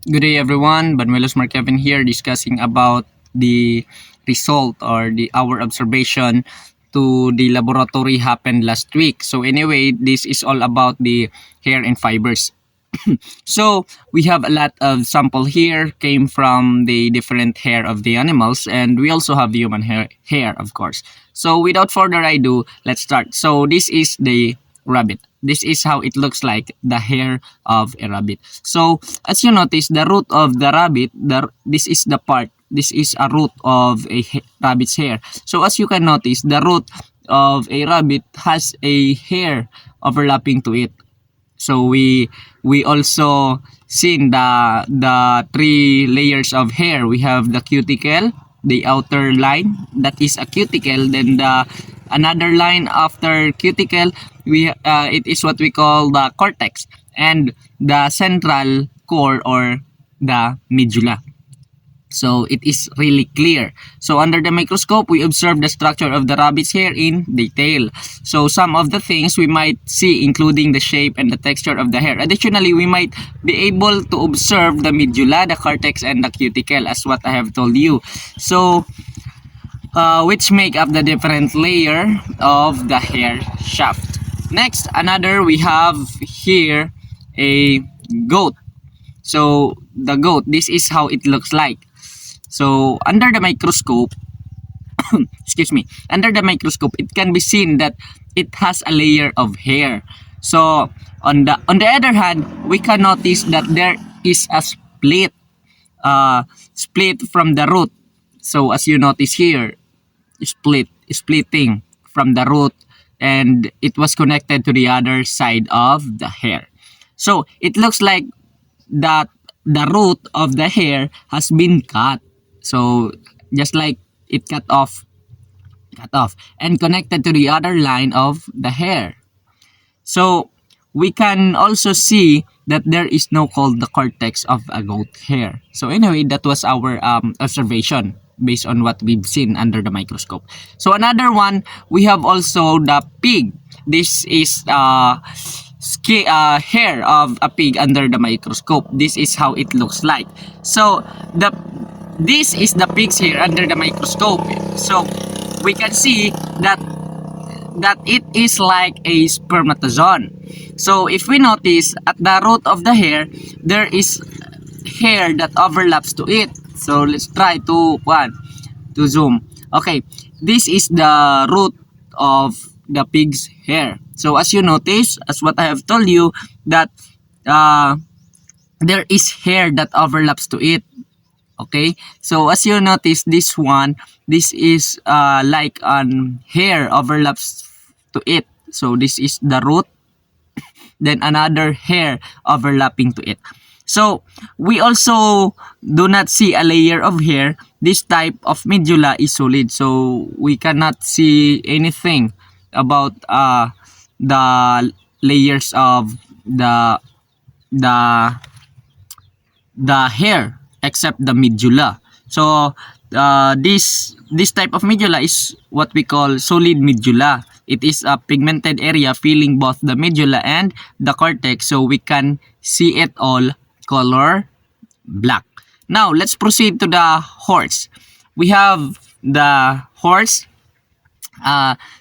Good day, everyone. Banuelos Markevin here, discussing about the result or the our observation to the laboratory happened last week. So anyway, this is all about the hair and fibers. So we have a lot of sample here came from the different hair of the animals, and we also have the human hair, of course. So without further ado, let's start. So this is the rabbit. This is how it looks like, the hair of a rabbit. So as you notice, the root of the rabbit, this is the part, this is a root of a rabbit's hair. So as you can notice, the root of a rabbit has a hair overlapping to it. So we also seen the three layers of hair. We have the cuticle, the outer line, that is a cuticle. Then the another line after cuticle, it is what we call the cortex, and the central core or the medulla. So it is really clear. So under the microscope, we observe the structure of the rabbit's hair in detail. So some of the things we might see, including the shape and the texture of the hair. Additionally, we might be able to observe the medulla, the cortex, and the cuticle, as what I have told you. So which make up the different layer of the hair shaft. Next, another, we have here a goat. So the goat, this is how it looks like. So under the microscope, excuse me, under the microscope, it can be seen that it has a layer of hair. So on the other hand, we can notice that there is a split from the root. So as you notice here, splitting from the root, and it was connected to the other side of the hair. So it looks like that the root of the hair has been cut. So just like it cut off and connected to the other line of the hair. So we can also see that there is no called the cortex of a goat hair. So anyway, that was our observation based on what we've seen under the microscope. So another one, we have also the pig. This is hair of a pig under the microscope. This is how it looks like. So this is the pig's hair under the microscope. So we can see that it is like a spermatozoon. So if we notice at the root of the hair, there is hair that overlaps to it. So let's try to zoom. Okay, this is the root of the pig's hair. So as you notice, as what I have told you, that there is hair that overlaps to it. Okay, so as you notice, this one, this is like an hair overlaps to it. So this is the root, then another hair overlapping to it. So we also do not see a layer of hair. This type of medulla is solid, so we cannot see anything about the layers of the the hair except the medulla. So this type of medulla is what we call solid medulla. It is a pigmented area filling both the medulla and the cortex, so we can see it all color black. Now let's proceed to the horse. We have the horse.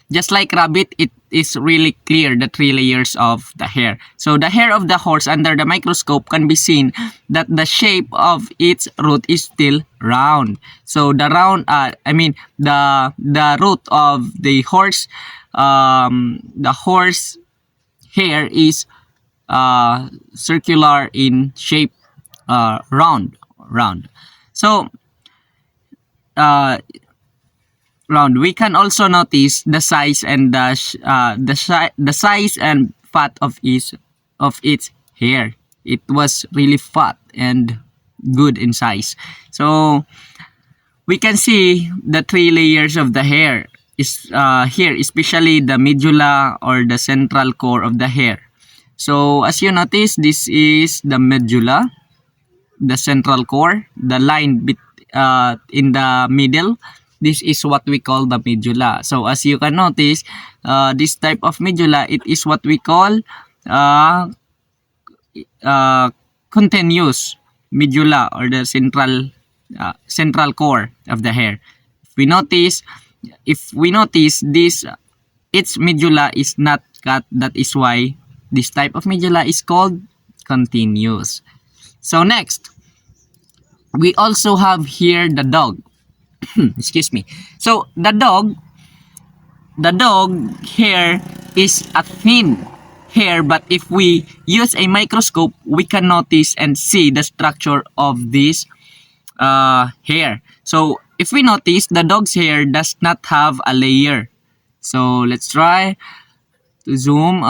Just like rabbit, it is really clear, the three layers of the hair. So the hair of the horse under the microscope can be seen that the shape of its root is still round. So the root of the horse hair is circular in shape, round. So round. We can also notice the size and the size and fat of its hair. It was really fat and good in size. So we can see the three layers of the hair is here, especially the medulla or the central core of the hair. So as you notice, this is the medulla, the central core, the line in the middle. This is what we call the medulla. So as you can notice, this type of medulla, it is what we call continuous medulla or the central core of the hair. If we notice this, its medulla is not cut. That is why this type of medulla is called continuous. So next, we also have here the dog. Excuse me. So the dog hair is a thin hair, but if we use a microscope, we can notice and see the structure of this hair. So if we notice, the dog's hair does not have a layer. So let's try to zoom.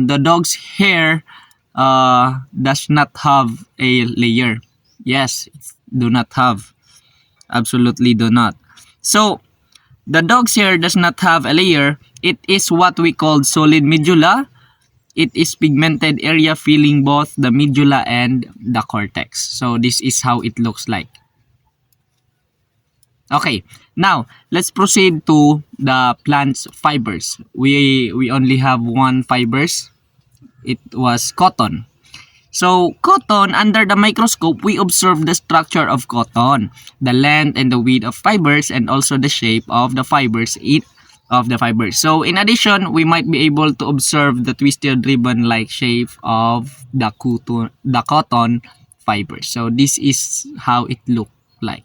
The dog's hair does not have a layer. Yes, do not have. Absolutely do not. So the dog's hair does not have a layer. It is what we call solid medulla. It is pigmented area filling both the medulla and the cortex. So this is how it looks like. Okay, now let's proceed to the plant's fibers. We only have one fibers. It was cotton. So cotton, under the microscope, we observe the structure of cotton, the length and the width of fibers, and also the shape of the fibers. So in addition, we might be able to observe the twisted ribbon-like shape of the cotton fibers. So this is how it looked like.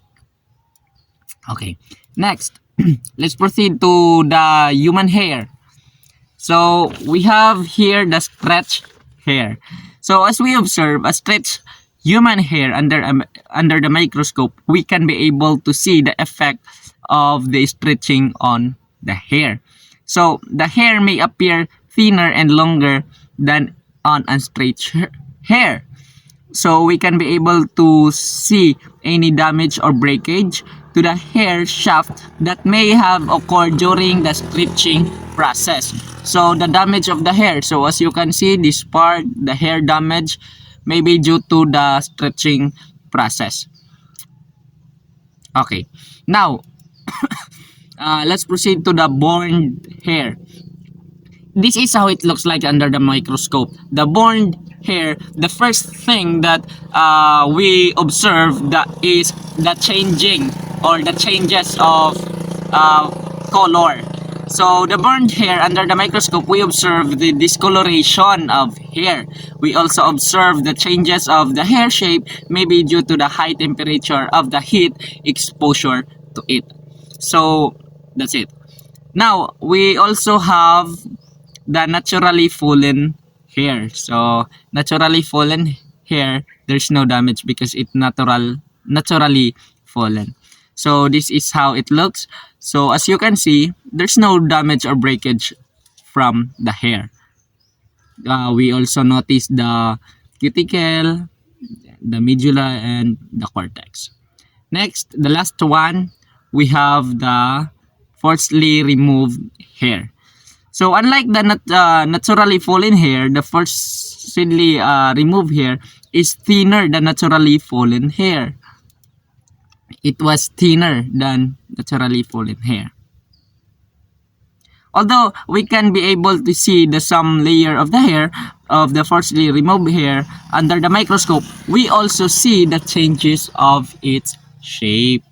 Okay, next, let's proceed to the human hair. So we have here the stretched hair. So as we observe a stretched human hair under the microscope, we can be able to see the effect of the stretching on the hair. So the hair may appear thinner and longer than on unstretched hair. So we can be able to see any damage or breakage to the hair shaft that may have occurred during the stretching process. So the damage of the hair. So as you can see, this part, the hair damage may be due to the stretching process. Okay, now let's proceed to the born hair. This is how it looks like under the microscope. The born hair, the first thing that we observe that is the changing or the changes of color. So the burned hair under the microscope, we observe the discoloration of hair. We also observe the changes of the hair shape, maybe due to the high temperature of the heat exposure to it. So that's it. Now we also have the naturally fallen hair. So naturally fallen hair, there's no damage because it's naturally fallen. So this is how it looks. So as you can see, there's no damage or breakage from the hair. We also notice the cuticle, the medulla, and the cortex. Next, the last one, we have the forcibly removed hair. So unlike the naturally fallen hair, the forcibly removed hair is thinner than naturally fallen hair. It was thinner than naturally fallen hair. Although we can be able to see the some layer of the hair of the forcibly removed hair under the microscope, we also see the changes of its shape.